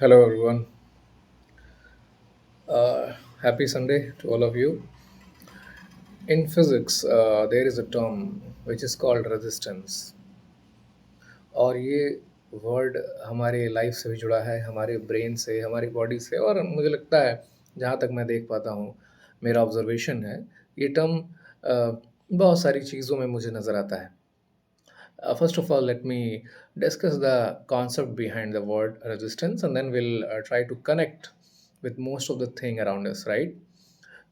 Hello, everyone. Happy Sunday to all of you. In physics, there is a term which is called resistance, और ये word हमारे life से भी जुड़ा है, हमारे ब्रेन से, हमारी बॉडी से, और मुझे लगता है जहाँ तक मैं देख पाता हूँ, मेरा ऑब्जर्वेशन है, ये टर्म बहुत सारी चीज़ों में मुझे नज़र आता है. First of all, let me discuss the concept behind the word resistance, and then we'll try to connect with most of the thing around us, right?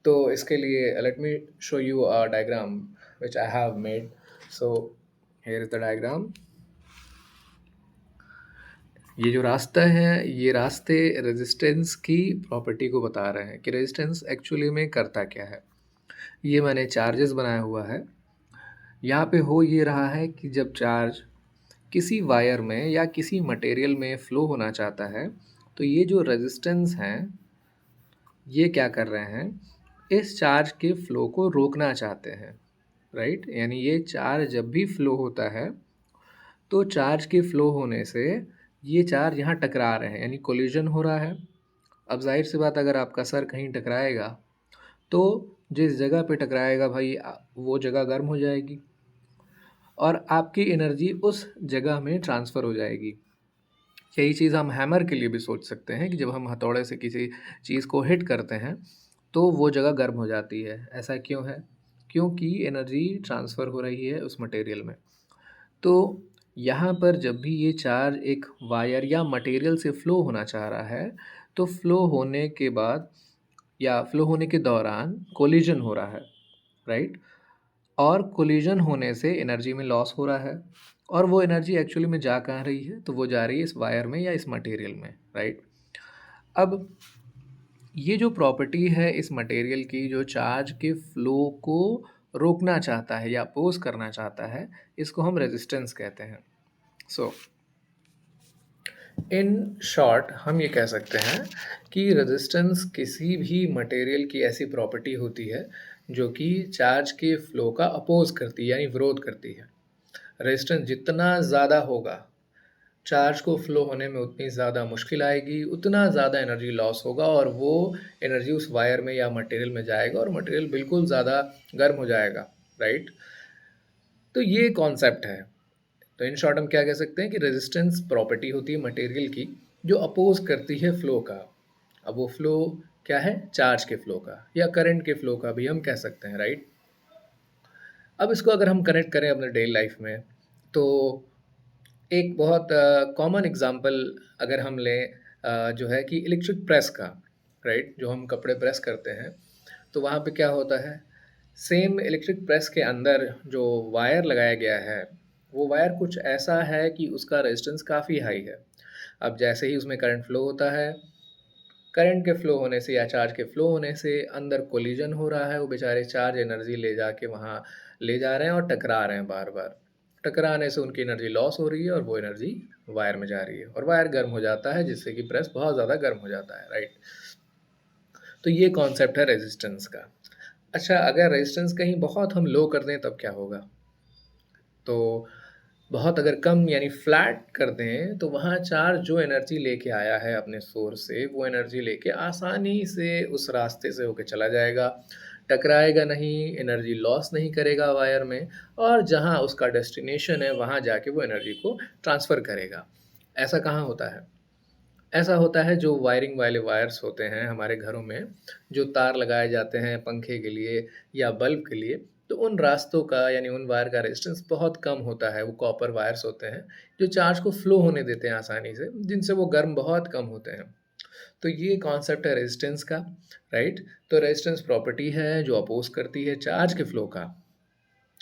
तो इसके लिए let me show you a diagram which I have made. So here is the diagram. ये जो रास्ता है, ये रास्ते resistance की प्रॉपर्टी को बता रहे हैं कि रेजिस्टेंस एक्चुअली में करता क्या है. ये मैंने चार्जेस बनाया हुआ है. यहाँ पे हो ये रहा है कि जब चार्ज किसी वायर में या किसी मटेरियल में फ़्लो होना चाहता है, तो ये जो रेजिस्टेंस हैं, ये क्या कर रहे हैं, इस चार्ज के फ़्लो को रोकना चाहते हैं, राइट? यानी ये चार्ज जब भी फ़्लो होता है, तो चार्ज के फ़्लो होने से ये चार्ज यहाँ टकरा रहे हैं, यानी कोलिजन हो रहा है. अब ज़ाहिर-सी बात, अगर आपका सर कहीं टकराएगा, तो जिस जगह पे टकराएगा भाई वो जगह गर्म हो जाएगी और आपकी एनर्जी उस जगह में ट्रांसफ़र हो जाएगी. यही चीज़ हम हैमर के लिए भी सोच सकते हैं कि जब हम हथौड़े से किसी चीज़ को हिट करते हैं, तो वो जगह गर्म हो जाती है. ऐसा क्यों है? क्योंकि एनर्जी ट्रांसफ़र हो रही है उस मटेरियल में. तो यहाँ पर जब भी ये चार्ज एक वायर या मटेरियल से फ़्लो होना चाह रहा है, तो फ़्लो होने के बाद या फ़्लो होने के दौरान कोलिजन हो रहा है, राइट? और कोलिजन होने से एनर्जी में लॉस हो रहा है, और वो एनर्जी एक्चुअली में जा कहाँ रही है, तो वो जा रही है इस वायर में या इस मटेरियल में, राइट? अब ये जो प्रॉपर्टी है इस मटेरियल की, जो चार्ज के फ्लो को रोकना चाहता है या अपोज करना चाहता है, इसको हम रेजिस्टेंस कहते हैं. सो इन शॉर्ट हम ये कह सकते हैं कि रेजिस्टेंस किसी भी मटेरियल की ऐसी प्रॉपर्टी होती है जो कि चार्ज के फ्लो का अपोज करती है, यानी विरोध करती है. रेजिस्टेंस जितना ज़्यादा होगा, चार्ज को फ्लो होने में उतनी ज़्यादा मुश्किल आएगी, उतना ज़्यादा एनर्जी लॉस होगा, और वो एनर्जी उस वायर में या मटेरियल में जाएगा और मटेरियल बिल्कुल ज़्यादा गर्म हो जाएगा, राइट? तो ये कॉन्सेप्ट है. तो इन शॉर्ट हम क्या कह सकते हैं कि रेजिस्टेंस प्रॉपर्टी होती है मटेरियल की जो अपोज करती है फ्लो का. अब वो फ्लो क्या है? चार्ज के फ्लो का या करंट के फ्लो का भी हम कह सकते हैं, राइट? अब इसको अगर हम कनेक्ट करें अपने डेली लाइफ में, तो एक बहुत कॉमन एग्जांपल अगर हम लें, जो है कि इलेक्ट्रिक प्रेस का, राइट? जो हम कपड़े प्रेस करते हैं, तो वहाँ पे क्या होता है, सेम इलेक्ट्रिक प्रेस के अंदर जो वायर लगाया गया है, वो वायर कुछ ऐसा है कि उसका रेजिस्टेंस काफ़ी हाई है. अब जैसे ही उसमें करंट फ्लो होता है, करंट के फ्लो होने से या चार्ज के फ्लो होने से अंदर कोलिजन हो रहा है, वो बेचारे चार्ज एनर्जी ले जाके वहाँ ले जा रहे हैं और टकरा रहे हैं बार बार. टकराने से उनकी एनर्जी लॉस हो रही है और वो एनर्जी वायर में जा रही है, और वायर गर्म हो जाता है जिससे कि प्रेस बहुत ज़्यादा गर्म हो जाता है, राइट? तो ये कॉन्सेप्ट है रेजिस्टेंस का. अच्छा, अगर रेजिस्टेंस कहीं बहुत हम लो कर दें तब क्या होगा? तो बहुत अगर कम यानी फ्लैट कर दें, तो वहाँ चार्ज जो एनर्जी लेके आया है अपने सोर्स से, वो एनर्जी लेके आसानी से उस रास्ते से होके चला जाएगा, टकराएगा नहीं, एनर्जी लॉस नहीं करेगा वायर में, और जहाँ उसका डेस्टिनेशन है वहाँ जाके वो एनर्जी को ट्रांसफ़र करेगा. ऐसा कहाँ होता है? ऐसा होता है जो वायरिंग वाले वायर्स होते हैं हमारे घरों में, जो तार लगाए जाते हैं पंखे के लिए या बल्ब के लिए, तो उन रास्तों का यानी उन वायर का रेजिस्टेंस बहुत कम होता है. वो कॉपर वायर्स होते हैं जो चार्ज को फ्लो होने देते हैं आसानी से, जिनसे वो गर्म बहुत कम होते हैं. तो ये कॉन्सेप्ट है रेजिस्टेंस का, राइट? तो रेजिस्टेंस प्रॉपर्टी है जो अपोज करती है चार्ज के फ्लो का.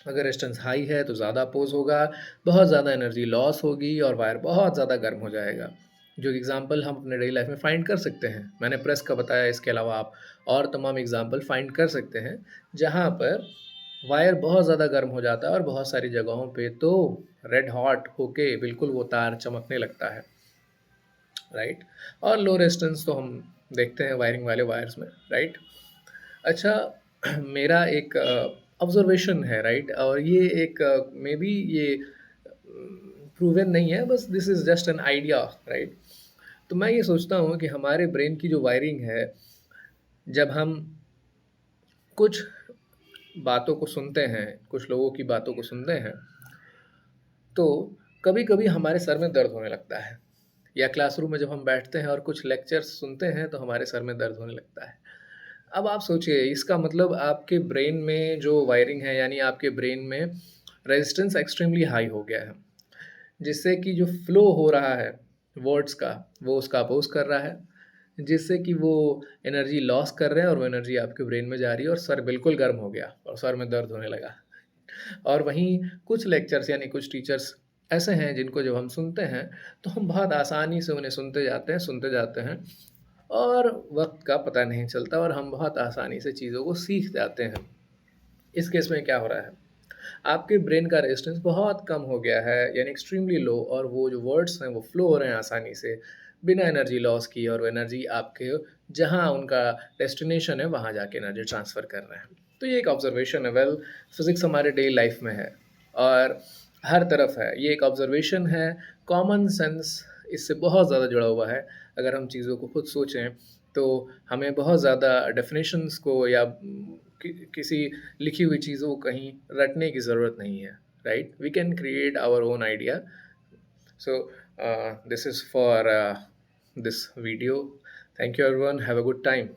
अगर रेजिस्टेंस हाई है तो ज़्यादा अपोज होगा, बहुत ज़्यादा एनर्जी लॉस होगी और वायर बहुत ज़्यादा गर्म हो जाएगा. जो एग्जांपल हम अपने डेली लाइफ में फाइंड कर सकते हैं, मैंने प्रेस का बताया, इसके अलावा आप और तमाम एग्जांपल फाइंड कर सकते हैं जहाँ पर वायर बहुत ज़्यादा गर्म हो जाता है और बहुत सारी जगहों पे तो रेड हॉट होके बिल्कुल वो तार चमकने लगता है, राइट? और लो रेजिस्टेंस तो हम देखते हैं वायरिंग वाले वायर्स में, राइट? अच्छा, मेरा एक ऑब्जर्वेशन है, राइट? और ये एक मे बी ये प्रूवन नहीं है, बस this is just an idea, right? तो मैं ये सोचता हूँ कि हमारे ब्रेन की जो वायरिंग है, जब हम कुछ बातों को सुनते हैं, कुछ लोगों की बातों को सुनते हैं, तो कभी-कभी हमारे सर में दर्द होने लगता है या क्लासरूम में जब हम बैठते हैं और कुछ लेक्चर्स सुनते हैं, तो हमारे सर में दर्द होने लगता है। अब आप सोचिए, इसका मतलब आपके ब्रेन में जो वायरिंग है, यानी आपके ब्रेन में रेजिस्टेंस एक्सट्रीमली हाई हो गया है, जिससे कि जो फ्लो हो रहा है वर्ड्स का, वो उसका अपोज़ कर रहा है, जिससे कि वो एनर्जी लॉस कर रहे हैं और वो एनर्जी आपके ब्रेन में जा रही है और सर बिल्कुल गर्म हो गया और सर में दर्द होने लगा। और वहीं कुछ लेक्चर्स यानी कुछ टीचर्स ऐसे हैं जिनको जब हम सुनते हैं, तो हम बहुत आसानी से उन्हें सुनते जाते हैं और वक़्त का पता नहीं चलता और हम बहुत आसानी से चीज़ों को सीख जाते हैं। इस केस में क्या हो रहा है? आपके ब्रेन का रेजिस्टेंस बहुत कम हो गया है, यानी एक्सट्रीमली लो, और वो जो वर्ड्स हैं वो फ्लो हो रहे हैं आसानी से, बिना एनर्जी लॉस किए, और वो एनर्जी आपके जहाँ उनका डेस्टिनेशन है वहाँ जाके एनर्जी ट्रांसफ़र कर रहे हैं। तो ये एक ऑब्ज़र्वेशन है। वेल, फिज़िक्स हमारे डेली लाइफ़ में है और हर तरफ है। ये एक ऑब्ज़र्वेशन है, कॉमन सेंस इससे बहुत ज़्यादा जुड़ा हुआ है। अगर हम चीज़ों को खुद सोचें, तो हमें बहुत ज़्यादा डेफ़िनेशंस को या किसी लिखी हुई चीज़ों को कहीं रटने की ज़रूरत नहीं है, right? We can create our own idea. So this is for this video. Thank you everyone, have a good time.